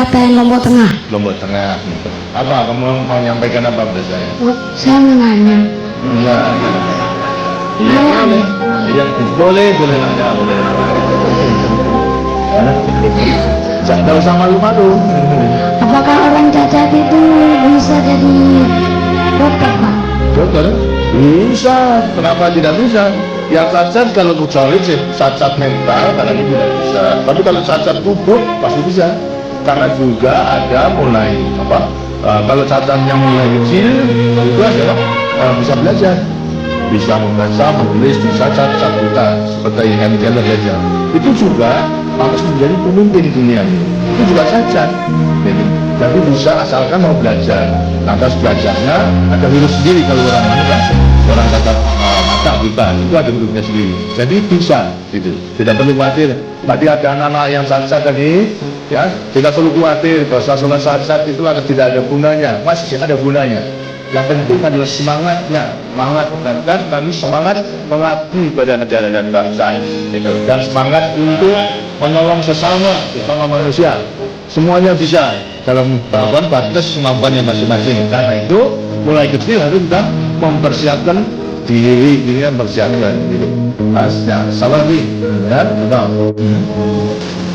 Klaten, Lombok Tengah. Lombok Tengah. Apa kamu mau menyampaikan apa pada saya? Oh, saya menanya. Iya, boleh nanya, boleh. Tidak usah malu-malu. Apakah orang cacat itu bisa jadi dokter, Pak? Dokter? Bisa. Kenapa tidak bisa? Yang cacat kalau kecuali cacat mental karena ini tidak bisa. Tapi kalau cacat tubuh pasti bisa. Karena juga ada mulai kalau cacat yang mulai kecil itu adalah bisa belajar, bisa membaca, menulis, bisa cacat buta seperti yang Keller saja. Itu juga harus menjadi pemimpin dunia ini. Itu juga cacat. Jadi bisa asalkan mau belajar. Lantas belajarnya ada huruf sendiri kalau orang orang cacat mata buta itu ada hurufnya sendiri. Jadi bisa itu. Tidak perlu khawatir. Tadi ada anak-anak yang cacat tadi, ya tidak perlu khawatir. Bahasa sholat cacat itu tidak ada gunanya. Masih ada gunanya. Yang penting adalah semangatnya, semangat dan kami semangat mengabdi pada negara dan bangsa ini, dan semangat untuk menolong sesama manusia. Semuanya bisa dalam batas kemampuannya masing-masing. Karena itu mulai kecil harus kita mempersiapkan diri mempersiapkan diri. Sabar nih, ya, betul.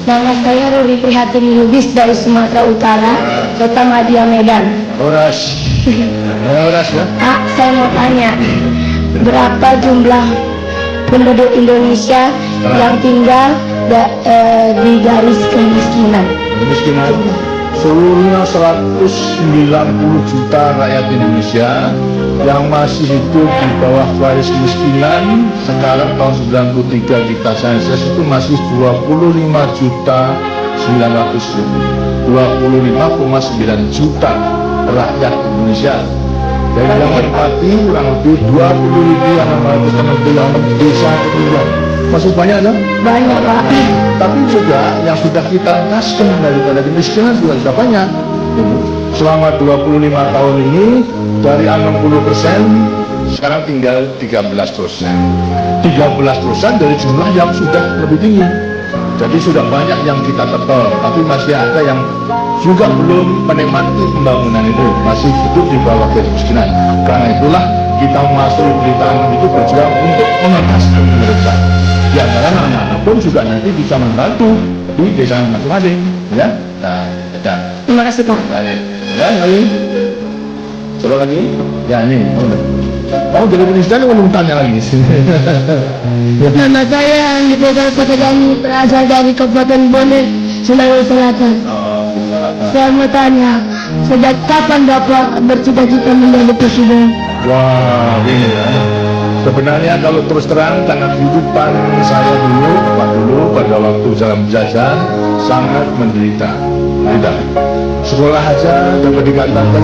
Nama saya Ruri Prihatin Lubis dari Sumatera Utara, Kota Madia, Medan. Horas ya. Pak, saya mau tanya, berapa jumlah penduduk Indonesia yang tinggal di garis kemiskinan? Kemiskinan seluruhnya 190 juta rakyat Indonesia yang masih hidup di bawah garis kemiskinan. Sekarang tahun 93 kita sensus itu masih 25 juta 25,9 juta rakyat Indonesia. Dan yang menempati kurang lebih 20.660 desa tertinggal. Masih banyak kan? Banyak, Pak. Tapi juga yang sudah kita entaskan daripada kemiskinan juga sudah banyak. Selama 25 tahun ini dari 60% sekarang tinggal 13%. 13% dari jumlah yang sudah lebih tinggi. Jadi sudah banyak yang kita tebal, tapi masih ada yang juga belum menikmati pembangunan itu, masih hidup di bawah garis kemiskinan. Karena itulah kita masuk pemerintahan itu berjuang untuk mengentaskan mereka. Ya, karena anak-anak pun juga nanti bisa membantu di desa masing-masing, ya. Nah, ya. Terima kasih, Pak. Ya, lagi. Coba lagi. Ya, ini. Mau jadi presiden belum tanya lagi. Nama saya Andi Pedal Patagani, berasal dari Kabupaten Bone, Sulawesi Selatan. Saya mau tanya, sejak kapan Bapak bercita-cita menjadi presiden? Wah, ini ya. Sebenarnya kalau terus terang karena kehidupan saya dulu pada waktu dalam penjajahan sangat menderita. Sekolah aja dapat dikatakan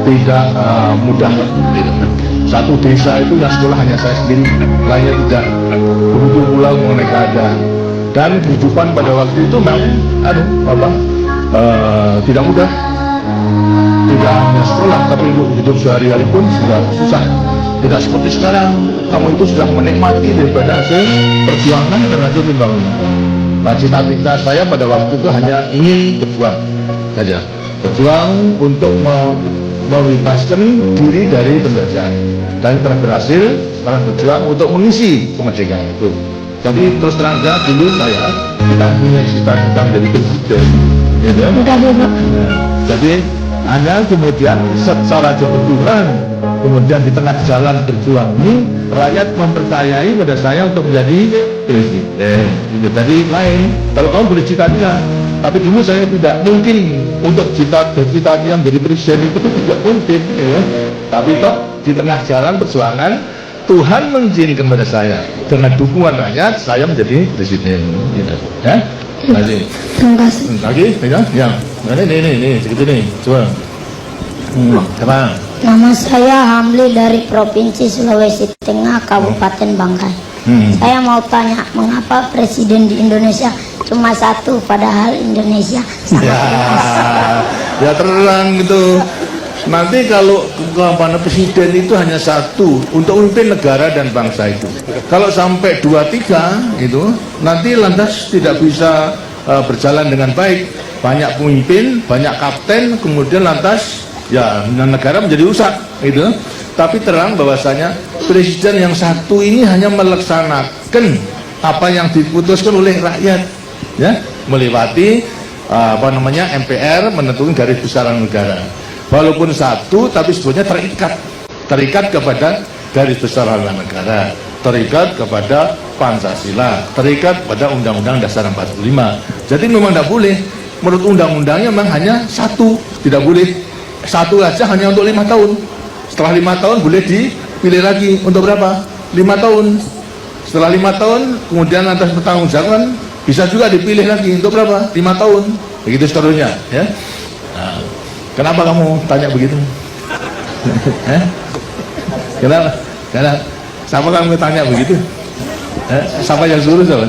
tidak mudah. Satu desa itu yang sekolah hanya saya sendiri, lainnya tidak. Begitu pula mereka ada. Dan kehidupan pada waktu itu memang tidak mudah. Tidak hanya sekolah, tapi hidup sehari-hari pun sudah susah. Tidak seperti sekarang, kamu itu sudah menikmati daripada hasil perjuangan dan hasil pembangunan. Cita-cita saya pada waktu itu hanya ingin berjuang saja, berjuang untuk membebaskan diri dari penjajahan, dan telah berhasil. Sekarang berjuang untuk mengisi kemerdekaan itu. Jadi terus terang saja dulu saya tidak punya cita-cita menjadi presiden, ya. Jadi hanya kemudian secara kebetulan kemudian di tengah jalan berjuang ini rakyat mempercayai pada saya untuk menjadi presiden. Jadi lain. Kalau kamu boleh cita-cita, tapi dulu saya tidak mungkin untuk cita-cita yang menjadi presiden itu tidak mungkin. Ya. Tapi toh di tengah jalan perjuangan Tuhan mengizinkan pada saya dengan dukungan rakyat saya menjadi presiden. Ya. Terima kasih. Lagi, ya. Ini, segitu nih, coba. Apa? Nama saya Hamli dari Provinsi Sulawesi Tengah, Kabupaten Bangkai. Saya mau tanya, mengapa presiden di Indonesia cuma satu, padahal Indonesia sangat luas? Ya terang gitu. Nanti kalau presiden itu hanya satu untuk memimpin negara dan bangsa itu. Kalau sampai 2-3 itu nanti lantas tidak bisa berjalan dengan baik, banyak pemimpin, banyak kapten, kemudian lantas ya negara menjadi rusak gitu. Tapi terang bahwasanya presiden yang satu ini hanya melaksanakan apa yang diputuskan oleh rakyat, ya, melewati MPR menentukan garis besaran negara. Walaupun satu, tapi sebetulnya terikat kepada garis besaran negara, terikat kepada Pancasila, terikat pada Undang-Undang Dasar 45. Jadi memang tidak boleh, menurut undang-undangnya memang hanya satu, tidak boleh satu aja hanya untuk 5 tahun. Setelah 5 tahun boleh dipilih lagi untuk berapa? 5 tahun. Setelah 5 tahun kemudian atas pertanggungjawaban bisa juga dipilih lagi untuk berapa? 5 tahun. Begitu seterusnya, ya. Nah, kenapa kamu tanya begitu? Kenapa? Siapa kamu tanya begitu? Siapa yang suruh, siapa?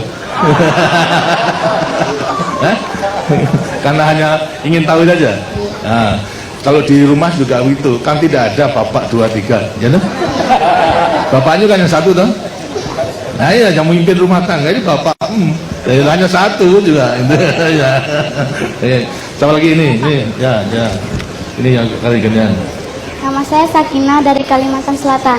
Karena hanya ingin tahu saja. Nah, kalau di rumah juga begitu, kan tidak ada bapak 2, 3, ya toh? Bapaknya kan yang satu toh. Nah iya, yang memimpin rumah tangga ini bapak, hanya satu juga. Ya. Sama lagi ini, ya, ini yang kali gantian. Nama saya Sakina dari Kalimantan Selatan.